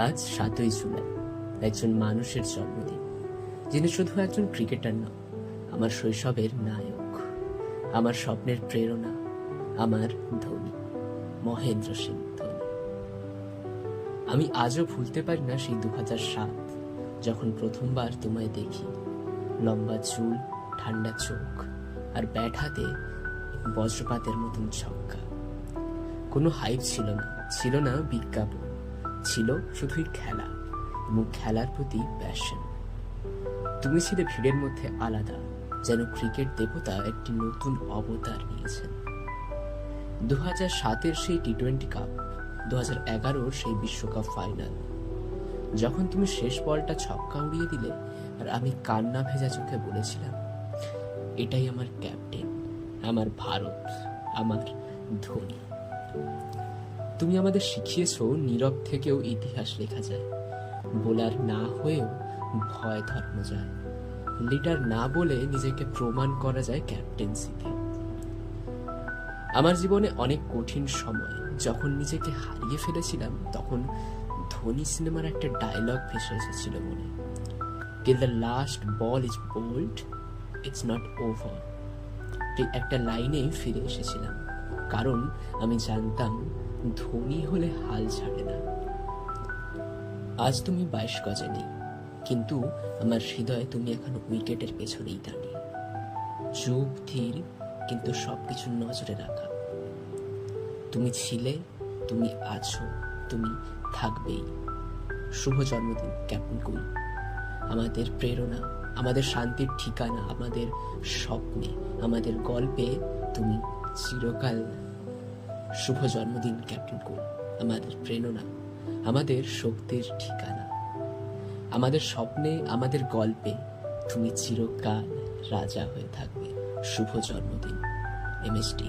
আজ 7ই জুলাই, একজন মানুষের জন্মদিন, যিনি শুধু একজন ক্রিকেটার নন, আমার শৈশবের নায়ক, আমার স্বপ্নের প্রেরণা, আমার ধোনি, মহেন্দ্র সিং ধোনি। আমি আজও ভুলতে পারি না সেই 2007, যখন প্রথমবার তোমায় দেখি। লম্বা চুল, ঠান্ডা চোখ, আর ব্যাট হাতে বজ্রপাতের মতন ছক্কা। কোনো হাইপ ছিল না বিজ্ঞাপন, ছিল শুধুই খেলা এবং খেলার প্রতি প্যাশন। তুমি ছিলে ভিড়ের মধ্যে আলাদা, যেন ক্রিকেট দেবতা একটি নতুন অবতার নিয়েছেন। 2007-এর সেই টি-20 কাপ, 2011-র সেই বিশ্বকাপ ফাইনাল, যখন তুমি শেষ বলটা ছক্কা উড়িয়ে দিলে আর আমি কান্না ভেজা চোখে বলেছিলাম, এটাই আমার ক্যাপ্টেন, আমার ভারত, আমার ধোনি। তুমি আমাদের শিখিয়েছো নীরব থেকেও ইতিহাস লেখা যায়, বোলার না হয়েও ভয় ধরানো যায়, লিডার না বলে নিজেকে প্রমাণ করা যায় ক্যাপ্টেন্সিতে। আমার জীবনে অনেক কঠিন সময় যখন নিজেকে হারিয়ে ফেলেছিলাম, তখন ধোনি সিনেমার একটা ডায়লগ ভেসে এসেছিল মনে, till the last ball is bowled, it's not over. ঠিক একটা লাইনেই ফিরে এসেছিলাম, কারণ আমি জানতাম ধোনি হলে হাল ছাড়ে না। আজ তুমি 22 গজে নেই, কিন্তু আমার হৃদয়ে তুমি এখনো উইকেটের পেছনেই দাঁড়িয়ে, চুপ ধীর, কিন্তু সবকিছু নজরে রাখা। তুমি ছিলে, তুমি আছো, তুমি থাকবেই। শুভ জন্মদিন ক্যাপ্টেন কুল, আমাদের প্রেরণা, আমাদের শান্তির ঠিকানা, আমাদের স্বপ্নে, আমাদের গল্পে তুমি চিরকাল। শুভ জন্মদিন ক্যাপ্টেন কুল, আমাদের প্রেরণা, আমাদের শক্তির ঠিকানা, আমাদের স্বপ্নে, আমাদের গল্পে তুমি চিরকাল রাজা হয়ে থাকবে। শুভ জন্মদিন MSD।